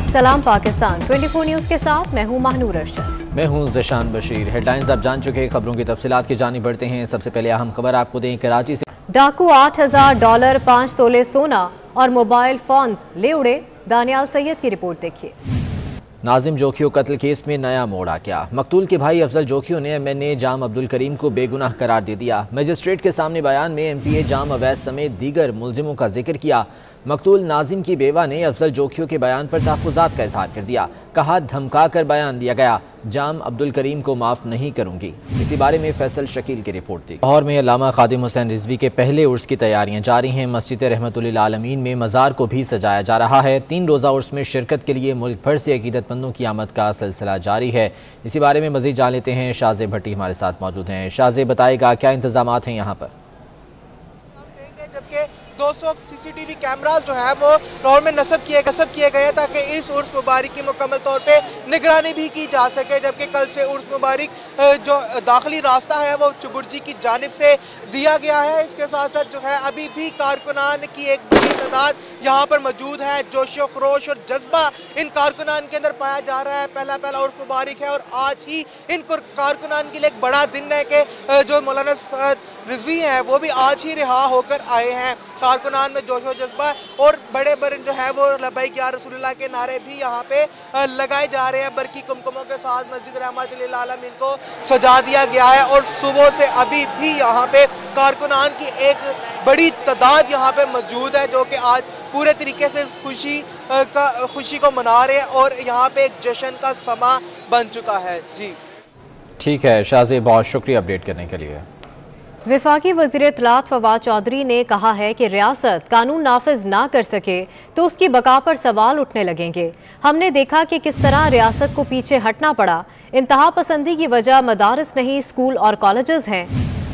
सलाम पाकिस्तान 24 न्यूज के साथ मैं हूं महानूर अरशद। मैं हूं ज़शान बशीर। हेडलाइंस आप जान चुके हैं, खबरों की तफसीलात की जानिब बढ़ते हैं। सबसे पहले अहम खबर आपको दें। कराची से डाकू $8,000, 5 तोले सोना और मोबाइल फोन्स ले उड़े। दानियाल सैयद की रिपोर्ट देखिए। नाजिम जोखियों कत्ल केस में नया मोड़ आ गया। मकतूल के भाई अफजल जोखियों ने MNA जाम अब्दुल करीम को बेगुनाह करार दे दिया। मजिस्ट्रेट के सामने बयान में MPA जाम अवैस समेत दीगर मुलजिमों का जिक्र किया। मकतूल नाजिम की बेवा ने अफजल जोखियों के बयान पर तहफ़्फ़ुज़ात का इजहार कर दिया। कहा, धमका कर बयान दिया गया, जाम अब्दुल करीम को माफ़ नहीं करूंगी। इसी बारे में फैसल शकील की रिपोर्ट थी। लाहौर में अल्लामा खादिम हुसैन रिजवी के पहले उर्स की तैयारियां जारी हैं। मस्जिद रहमतुल्लिल आलमीन में मज़ार को भी सजाया जा रहा है। 3 रोज़ा उर्स में शिरकत के लिए मुल्क भर से अकीदतमंदों की आमद का सिलसिला जारी है। इसी बारे में मज़ीद जान लेते हैं। शाज़े भट्टी हमारे साथ मौजूद हैं। शाज़े, बताएगा क्या इंतजामात हैं यहाँ पर? जबकि 200 CCTV कैमरास जो है वो लाहौर में नस्ब किए गए हैं ताकि इस उर्स मुबारक की मुकम्मल तौर पे निगरानी भी की जा सके। जबकि कल से उर्स मुबारक जो दाखिली रास्ता है वो चुबुर्जी की जानिब से दिया गया है। इसके साथ साथ जो है अभी भी कारकुनान की एक बड़ी तादाद यहाँ पर मौजूद है। जोशो खरोश और जज्बा इन कारकुनान के अंदर पाया जा रहा है। पहला उर्स मुबारक है और आज ही इन कारकुनान के लिए एक बड़ा दिन है कि जो मौलाना रिजवी हैं वो भी आज ही रिहा होकर आए हैं। कारकुनान में जोशो जज्बा और बड़े जो है वो लब्बैक या रसूलुल्लाह के नारे भी यहाँ पे लगाए जा रहे हैं। बरकी कुमकुमों के साथ मस्जिद रहमतुल्लिल आलमीन को सजा दिया गया है और सुबह से अभी भी यहाँ पे कारकुनान की एक बड़ी तादाद यहाँ पे मौजूद है जो कि आज पूरे तरीके से खुशी को मना रहे हैं और यहाँ पे एक जश्न का समा बन चुका है। जी ठीक है शाज़े, बहुत शुक्रिया अपडेट करने के लिए। वफाकी वज़ीर इत्तलात फवाद चौधरी ने कहा है कि रियासत कानून नाफिज ना कर सके तो उसकी बका पर सवाल उठने लगेंगे। हमने देखा कि किस तरह रियासत को पीछे हटना पड़ा। इंतहा पसंदी की वजह मदारस नहीं, स्कूल और कॉलेजेस हैं।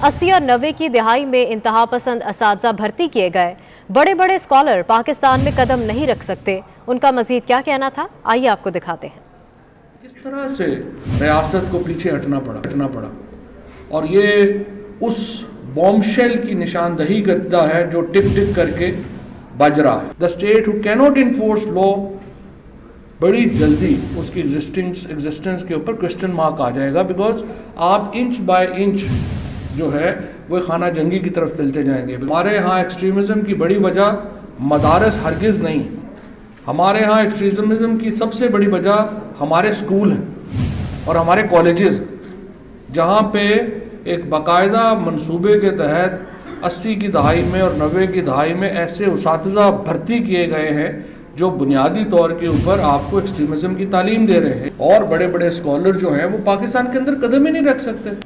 80 और 90 की दिहाई में इंतहा पसंद असातिज़ा भर्ती किए गए। बड़े बड़े स्कॉलर पाकिस्तान में कदम नहीं रख सकते। उनका मजीद क्या कहना था, आइए आपको दिखाते हैं। किस तरह से रियासत को पीछे हटना पड़ा और ये उस बॉम्बशेल की निशानदही करता है जो टिक टिक करके बज रहा है। The state who cannot enforce law, बड़ी जल्दी उसकी एग्जिस्टेंस के ऊपर क्वेश्चन मार्क आ जाएगा। बिकॉज आप इंच बाय इंच जो है वो खाना जंगी की तरफ चलते जाएंगे। हमारे यहाँ एक्सट्रीमिज्म की बड़ी वजह मदारस हरगिज़ नहीं। हमारे यहाँ एक्सट्रीमिज्म की सबसे बड़ी वजह हमारे स्कूल हैं और हमारे कॉलेजेस, जहाँ पे एक बाकायदा मंसूबे के तहत 80 की दहाई में और 90 की दहाई में ऐसे उसातिज़ा भर्ती किए गए हैं जो बुनियादी तौर के ऊपर आपको एक्सट्रीमिज्म की तालीम दे रहे हैं। और बड़े बड़े स्कॉलर जो हैं वो पाकिस्तान के अंदर कदम ही नहीं रख सकते।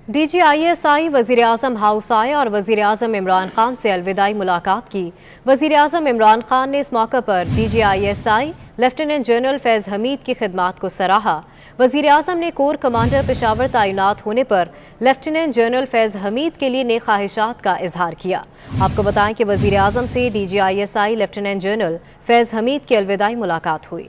DGISI वज़ीर आज़म हाउस आए और वज़ीर आज़म इमरान खान से अलविदाई मुलाकात की। वज़ीर आज़म इमरान खान ने इस मौके पर DGISI लेफ्टिनेंट जनरल फैज़ हमीद की खिदमात को सराहा। वज़ीर आज़म ने कोर कमांडर पेशावर तैनात होने पर लेफ्टिनेंट जनरल फैज़ हमीद के लिए नेक ख्वाहिशात का इजहार किया। आपको बताएं कि वज़ीर आज़म से DGISI लेफ्टिनेंट जनरल फैज़ हमीद की अलविदाई मुलाकात हुई।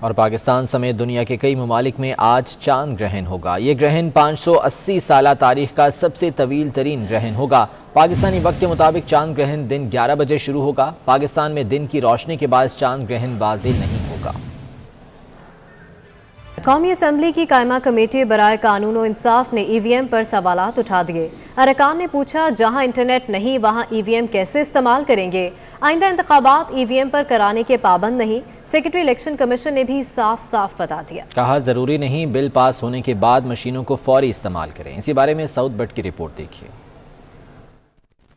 और पाकिस्तान समेत दुनिया के कई ममालिक में आज चांद ग्रहण होगा। ये ग्रहण 580 साल तारीख का सबसे तवील तरीन ग्रहण होगा। पाकिस्तानी वक्त के मुताबिक चांद ग्रहण दिन 11 बजे शुरू होगा। पाकिस्तान में दिन की रोशनी के बाद चांद ग्रहण वाज़ेह नहीं होगा। कौमी असम्बली की कायमा कमेटी बराए कानून और इंसाफ ने EVM पर सवालात उठा दिए। अरकान ने पूछा, जहां इंटरनेट नहीं वहां EVM कैसे इस्तेमाल करेंगे? आइंदा इंतखाबात EVM पर कराने के पाबंद नहीं। सेक्रेटरी इलेक्शन कमीशन ने भी साफ साफ बता दिया। कहा, जरूरी नहीं बिल पास होने के बाद मशीनों को फौरी इस्तेमाल करें। इसी बारे में सऊद भट्ट की रिपोर्ट देखिए।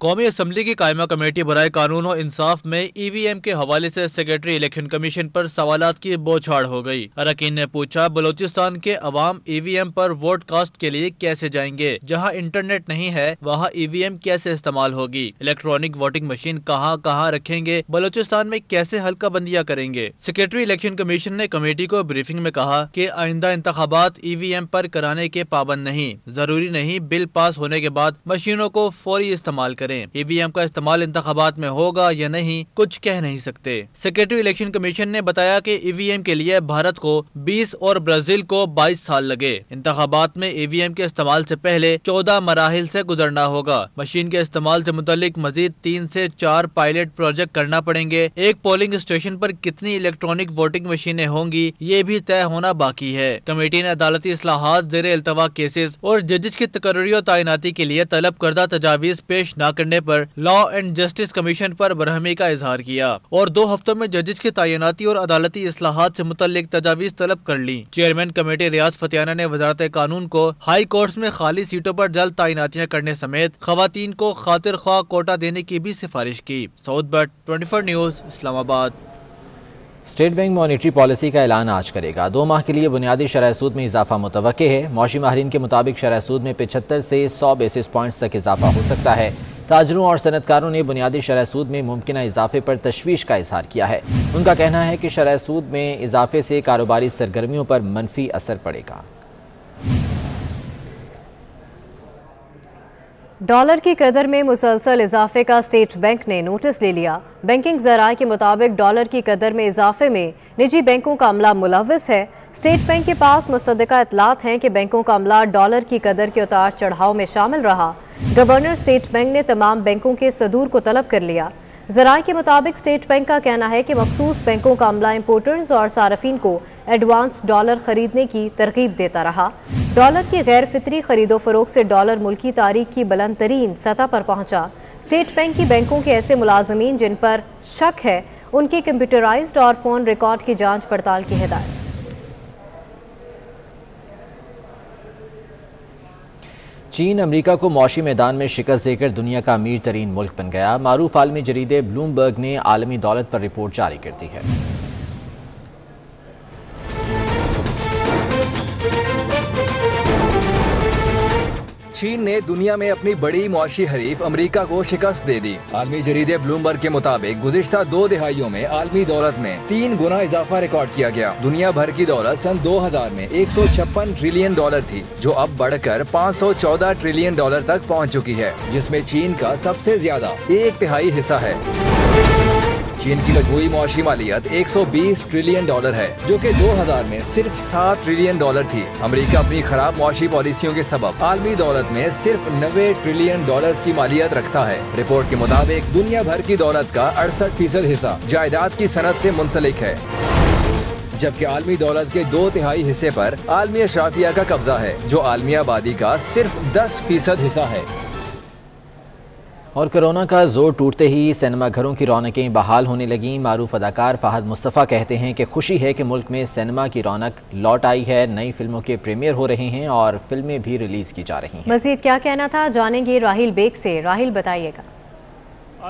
कौमी असम्बली की कायमा कमेटी बराए कानून और इंसाफ में EVM के हवाले से सेक्रेटरी इलेक्शन कमीशन पर सवालात की बौछार हो गई। अरकान ने पूछा, बलोचिस्तान के अवाम EVM पर वोट कास्ट के लिए कैसे जाएंगे? जहां इंटरनेट नहीं है वहां EVM कैसे इस्तेमाल होगी? इलेक्ट्रॉनिक वोटिंग मशीन कहां रखेंगे? बलोचिस्तान में कैसे हल्का बंदियां करेंगे? सेक्रेटरी इलेक्शन कमीशन ने कमेटी को ब्रीफिंग में कहा कि आइंदा इंतखाबात EVM पर कराने के पाबंद नहीं। जरूरी नहीं बिल पास होने के बाद मशीनों को फौरी इस्तेमाल करें। करें। EVM का इस्तेमाल इंतखाबात में होगा या नहीं कुछ कह नहीं सकते। सेक्रेटरी इलेक्शन कमीशन ने बताया कि EVM के लिए भारत को 20 और ब्राजील को 22 साल लगे। इंतखाबात में EVM के इस्तेमाल से पहले 14 मराहिल से गुजरना होगा। मशीन के इस्तेमाल से मुतालिक मजीद 3 से 4 पायलट प्रोजेक्ट करना पड़ेंगे। एक पोलिंग स्टेशन पर कितनी इलेक्ट्रॉनिक वोटिंग मशीनें होंगी ये भी तय होना बाकी है। कमेटी ने अदालती इस्लाहात, ज़ेरे इल्तवा केसेस और जजेस की तकर्री और तैनाती के लिए तलब करदा तजावीज़ पेश न करने पर लॉ एंड जस्टिस कमीशन पर बरहमी का इजहार किया और 2 हफ्तों में जजेस की तैनाती और अदालती इस्लाहात से मुतल्लिक तजावीज़ तलब कर ली। चेयरमैन कमेटी रियाज फतियाना ने वजारत कानून को हाई कोर्ट्स में खाली सीटों पर जल्द तैनातियां करने समेत खवातीन को खातिर ख्वाह कोटा देने की भी सिफारिश की। Saud but 24 news, Islamabad. State bank monetary policy का ऐलान आज करेगा। 2 माह के लिए बुनियादी शरह सूद में इजाफा मुतवक्के है। मौशी माहिरीन के मुताबिक शरह सूद में 75 से 100 बेसिस पॉइंट्स तक इजाफा हो सकता है। ताजरों और सनतकारों ने बुनियादी शरह सूद में मुमकिन इजाफे पर तशवीश का इजहार किया है। उनका कहना है कि शरह सूद में इजाफे से कारोबारी सरगर्मियों पर मनफी असर पड़ेगा। डॉलर की कदर में मुसलसल इजाफे का स्टेट बैंक ने नोटिस ले लिया। बैंकिंग ज़राए के मुताबिक डॉलर की कदर में इजाफे में निजी बैंकों का अमला मुलव्वस है। स्टेट बैंक के पास मुसद्दका इतलात हैं कि बैंकों का अमला डॉलर की कदर के उतार चढ़ाव में शामिल रहा। गवर्नर स्टेट बैंक ने तमाम बैंकों के सदूर को तलब कर लिया। ज़राए के मुताबिक स्टेट बैंक का कहना है कि मखसूस बैंकों का अमला इम्पोर्टर्स और सारफीन को एडवांस डॉलर खरीदने की तरगीब देता रहा। डॉलर की गैर फितरी खरीदो फरोख्त से डॉलर मुल्की तारीख की बुलंद तरीन सतह पर पहुंचा। स्टेट बैंक की बैंकों के ऐसे मुलाजमीन जिन पर शक है उनकी कंप्यूटराइज्ड और फ़ोन रिकॉर्ड की जांच पड़ताल की हिदायत। चीन अमेरिका को मौशी मैदान में शिकस्त देकर दुनिया का अमीर तरीन मुल्क बन गया। मारूफ आलमी जरीदे ब्लूमबर्ग ने आलमी दौलत पर रिपोर्ट जारी कर दी है। चीन ने दुनिया में अपनी बड़ी मुआशी हरीफ अमेरिका को शिकस्त दे दी। आलमी जरीदे ब्लूमबर्ग के मुताबिक गुज़िश्ता 2 दिहाइयों में आलमी दौलत में 3 गुना इजाफा रिकॉर्ड किया गया। दुनिया भर की दौलत सन 2000 में 156 ट्रिलियन डॉलर थी, जो अब बढ़कर 514 ट्रिलियन डॉलर तक पहुंच चुकी है, जिसमें चीन का सबसे ज्यादा 1/3 हिस्सा है। चीन की मजमूई मुआशी मालियत 120 ट्रिलियन डॉलर है, जो कि 2000 में सिर्फ 7 ट्रिलियन डॉलर थी। अमेरिका अपनी खराब मुआशी पॉलिसियों के सबब आलमी दौलत में सिर्फ 90 ट्रिलियन डॉलर्स की मालियत रखता है। रिपोर्ट के मुताबिक दुनिया भर की दौलत का 68% हिस्सा जायदाद की सनत से मुंसलिक है, जबकि आलमी दौलत के 2/3 हिस्से पर आलमी अशराफिया का कब्जा है, जो आलमी आबादी का सिर्फ 10% हिस्सा है। और कोरोना का जोर टूटते ही सिनेमा घरों की रौनकें बहाल होने लगीं। मारूफ अदाकार फहद मुस्तफ़ा कहते हैं कि खुशी है कि मुल्क में सिनेमा की रौनक लौट आई है। नई फिल्मों के प्रीमियर हो रहे हैं और फिल्में भी रिलीज की जा रही हैं। मज़ीद क्या कहना था जानेंगे राहिल बेग से। राहिल बताइएगा।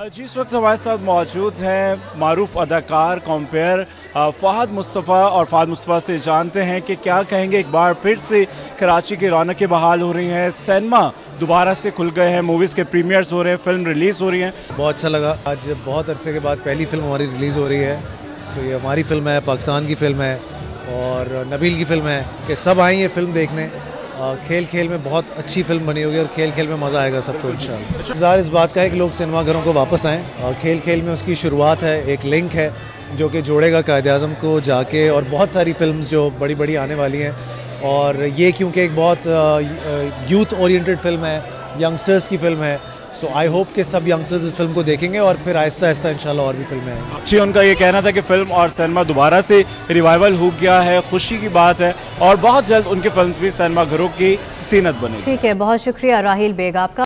जी, इस वक्त हमारे साथ मौजूद हैं मारूफ अदाकार कॉम्पेयर फहद मुस्तफ़ा, और फहद मुस्तफ़ा से जानते हैं कि क्या कहेंगे। एक बार फिर से कराची की रौनकें बहाल हो रही हैं, सिनेमा दोबारा से खुल गए हैं, मूवीज़ के प्रीमियर्स हो रहे हैं, फिल्म रिलीज़ हो रही हैं। बहुत अच्छा लगा, आज बहुत अरसे के बाद पहली फिल्म हमारी रिलीज़ हो रही है। तो ये हमारी फिल्म है, पाकिस्तान की फिल्म है और नबील की फिल्म है कि सब आएँ ये फिल्म देखने। खेल खेल में बहुत अच्छी फिल्म बनी होगी और खेल खेल में मज़ा आएगा सबको इंशाल्लाह। इंतज़ार इस बात का है कि लोग सिनेमा घरों को वापस आएँ। और खेल खेल में उसकी शुरुआत है, एक लिंक है जो कि जोड़ेगा कायद-ए-आज़म को जाके, और बहुत सारी फिल्म्स जो बड़ी बड़ी आने वाली हैं। और ये क्योंकि एक बहुत यूथ ओरिएंटेड फिल्म है, यंगस्टर्स की फिल्म है, सो आई होप कि सब यंगस्टर्स इस फिल्म को देखेंगे और फिर आहिस्ता आहिस्ता इंशाल्लाह और भी फिल्में आएंगी। जी, उनका ये कहना था कि फिल्म और सिनेमा दोबारा से रिवाइवल हो गया है, खुशी की बात है, और बहुत जल्द उनकी फिल्म भी सिनेमा घरों की सीनत बनेगी। ठीक है, बहुत शुक्रिया राहिल बेग आपका।